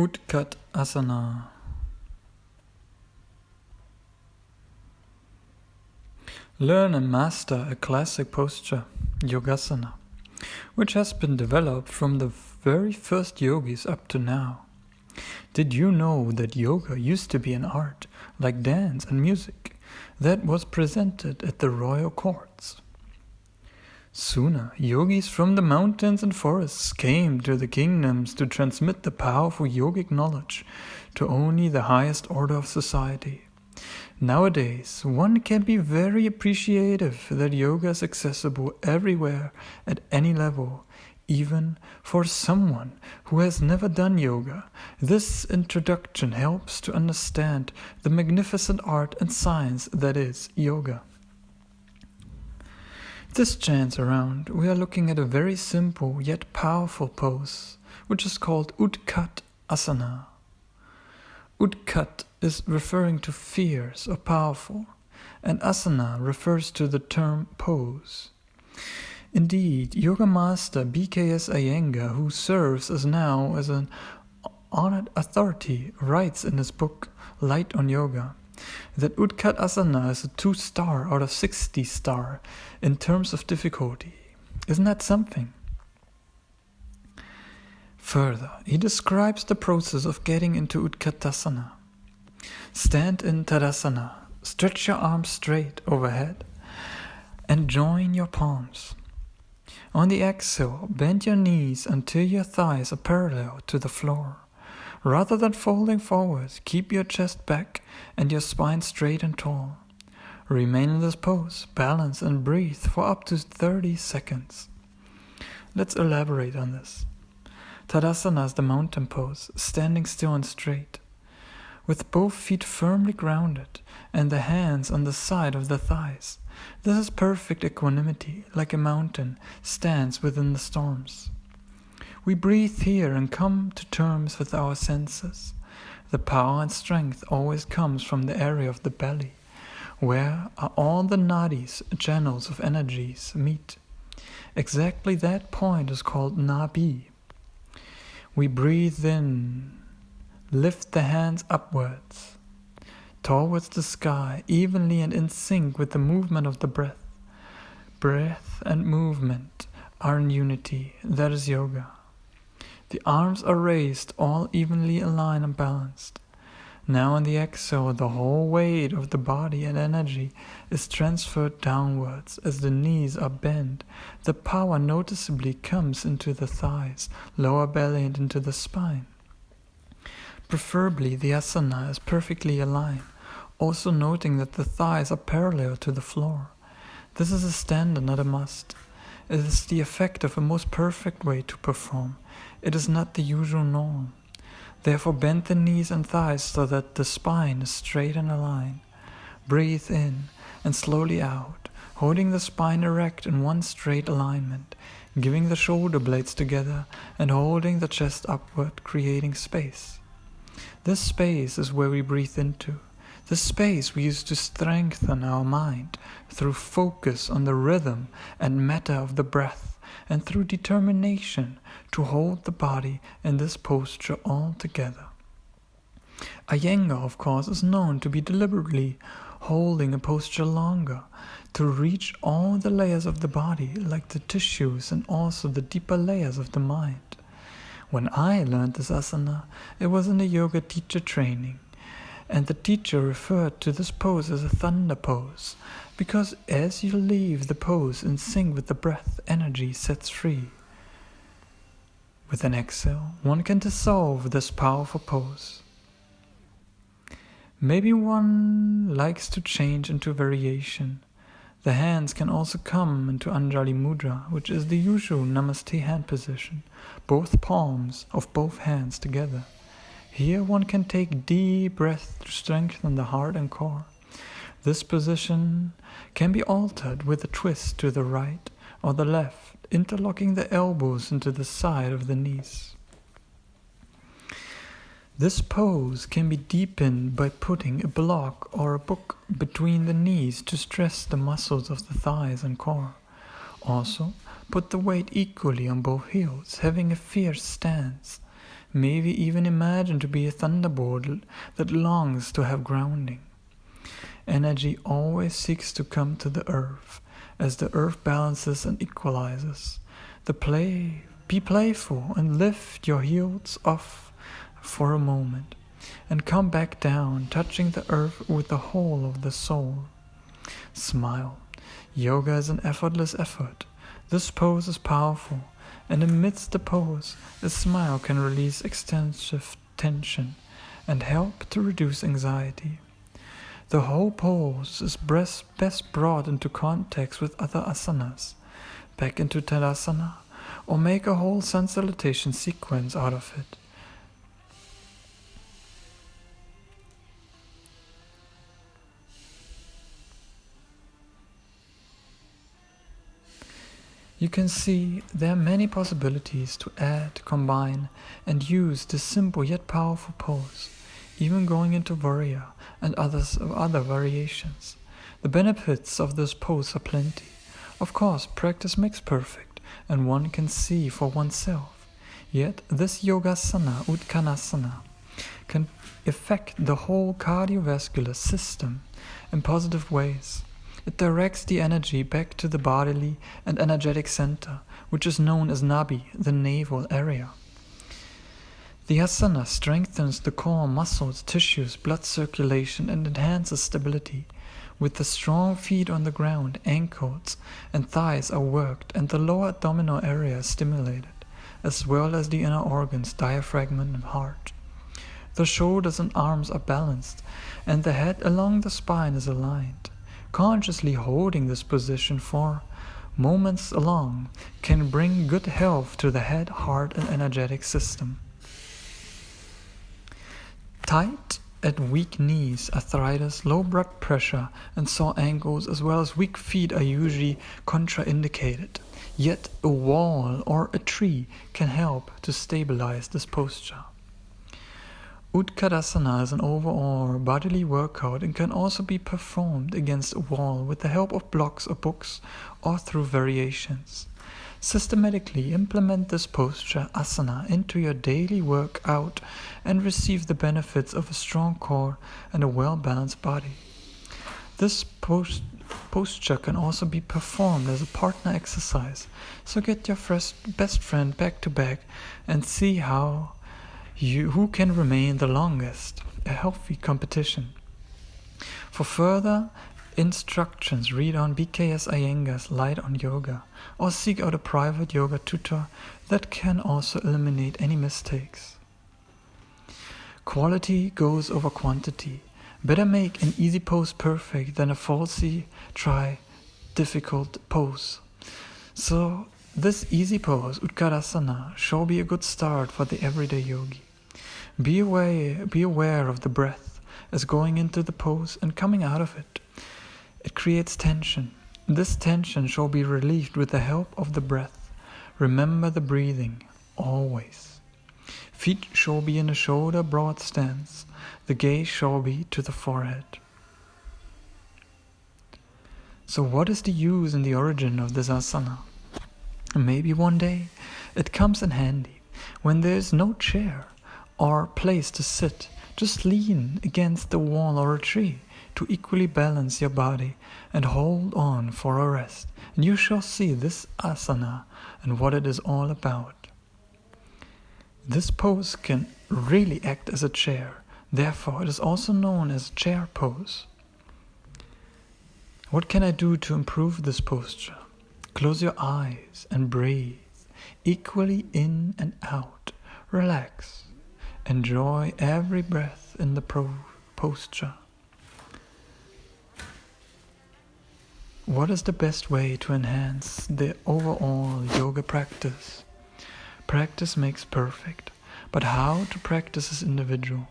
Utkatasana. Learn and master a classic posture, Yogasana, which has been developed from the very first yogis up to now. Did you know that yoga used to be an art, like dance and music, that was presented at the royal courts? Sooner, yogis from the mountains and forests came to the kingdoms to transmit the powerful yogic knowledge to only the highest order of society. Nowadays, one can be very appreciative that yoga is accessible everywhere at any level, even for someone who has never done yoga. This introduction helps to understand the magnificent art and science that is yoga. This chance around, we are looking at a very simple yet powerful pose, which is called Utkatasana. Utkat is referring to fierce or powerful, and asana refers to the term pose. Indeed, yoga master BKS Iyengar, who serves as now as an honored authority, writes in his book Light on Yoga that Utkatasana is a 2-star out of 60-star in terms of difficulty. Isn't that something? Further, he describes the process of getting into Utkatasana. Stand in Tadasana, stretch your arms straight overhead, and join your palms. On the exhale, bend your knees until your thighs are parallel to the floor. Rather than folding forwards, keep your chest back and your spine straight and tall. Remain in this pose, balance and breathe for up to 30 seconds. Let's elaborate on this. Tadasana is the mountain pose, standing still and straight, with both feet firmly grounded and the hands on the side of the thighs. This is perfect equanimity, like a mountain stands within the storms. We breathe here and come to terms with our senses. The power and strength always comes from the area of the belly, where are all the nadis, channels of energies, meet. Exactly that point is called nabi. We breathe in, lift the hands upwards, towards the sky, evenly and in sync with the movement of the breath. Breath and movement are in unity, that is yoga. The arms are raised, all evenly aligned and balanced. Now on the exhale, the whole weight of the body and energy is transferred downwards as the knees are bent. The power noticeably comes into the thighs, lower belly and into the spine. Preferably the asana is perfectly aligned, also noting that the thighs are parallel to the floor. This is a standard, not a must. It is the effect of a most perfect way to perform. It is not the usual norm. Therefore bend the knees and thighs so that the spine is straight and aligned. Breathe in and slowly out, holding the spine erect in one straight alignment, giving the shoulder blades together and holding the chest upward, creating space. This space is where we breathe into. This space we use to strengthen our mind through focus on the rhythm and matter of the breath, and through determination to hold the body in this posture all together. Iyengar, of course, is known to be deliberately holding a posture longer, to reach all the layers of the body, like the tissues and also the deeper layers of the mind. When I learned this asana, it was in a yoga teacher training, and the teacher referred to this pose as a thunder pose, because as you leave the pose in sync with the breath, energy sets free. With an exhale, one can dissolve this powerful pose. Maybe one likes to change into variation. The hands can also come into Anjali Mudra, which is the usual Namaste hand position, both palms of both hands together. Here one can take deep breaths to strengthen the heart and core. This position can be altered with a twist to the right or the left, interlocking the elbows into the side of the knees. This pose can be deepened by putting a block or a book between the knees to stress the muscles of the thighs and core. Also, put the weight equally on both heels, having a fierce stance. Maybe even imagine to be a thunderbolt that longs to have grounding. Energy always seeks to come to the earth, as the earth balances and equalizes. Be playful and lift your heels off for a moment, and come back down, touching the earth with the whole of the soul. Smile. Yoga is an effortless effort. This pose is powerful, and amidst the pose, a smile can release extensive tension and help to reduce anxiety. The whole pose is best brought into context with other asanas, back into Utkatasana, or make a whole sun salutation sequence out of it. You can see there are many possibilities to add, combine, and use this simple yet powerful pose, even going into warrior and other variations. The benefits of this pose are plenty. Of course, practice makes perfect, and one can see for oneself. Yet this yogasana, Utkatasana, can affect the whole cardiovascular system in positive ways. It directs the energy back to the bodily and energetic center, which is known as Nabi, the navel area. The asana strengthens the core muscles, tissues, blood circulation, and enhances stability. With the strong feet on the ground, ankles and thighs are worked, and the lower abdominal area is stimulated, as well as the inner organs, diaphragm and heart. The shoulders and arms are balanced, and the head along the spine is aligned. Consciously holding this position for moments along can bring good health to the head, heart, and energetic system. Tight and weak knees, arthritis, low blood pressure, and sore ankles, as well as weak feet are usually contraindicated. Yet a wall or a tree can help to stabilize this posture. Utkatasana is an overall bodily workout and can also be performed against a wall with the help of blocks or books or through variations. Systematically implement this posture, asana, into your daily workout and receive the benefits of a strong core and a well-balanced body. This posture can also be performed as a partner exercise, so get your best friend back to back and see who can remain the longest, a healthy competition. For further instructions, read on BKS Iyengar's Light on Yoga, or seek out a private yoga tutor that can also eliminate any mistakes. Quality goes over quantity. Better make an easy pose perfect than a falsely difficult pose. So this easy pose, Utkatasana, shall be a good start for the everyday yogi. Be aware of the breath as going into the pose and coming out of it. It creates tension. This tension shall be relieved with the help of the breath. Remember the breathing, always. Feet shall be in a shoulder broad stance. The gaze shall be to the forehead. So what is the use and the origin of this asana? Maybe one day it comes in handy when there is no chair or place to sit. Just lean against the wall or a tree to equally balance your body and hold on for a rest, and you shall see this asana and what it is all about. This pose can really act as a chair, therefore it is also known as chair pose. What can I do to improve this posture? Close your eyes and breathe equally in and out. Relax. Enjoy every breath in the posture. What is the best way to enhance the overall yoga practice? Practice makes perfect, but how to practice is individual.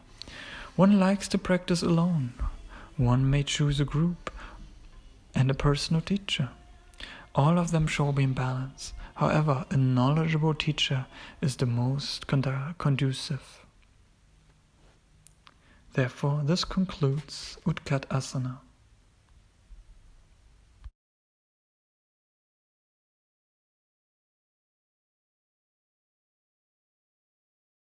One likes to practice alone. One may choose a group and a personal teacher. All of them shall be in balance. However, a knowledgeable teacher is the most conducive. Therefore, this concludes Utkatasana.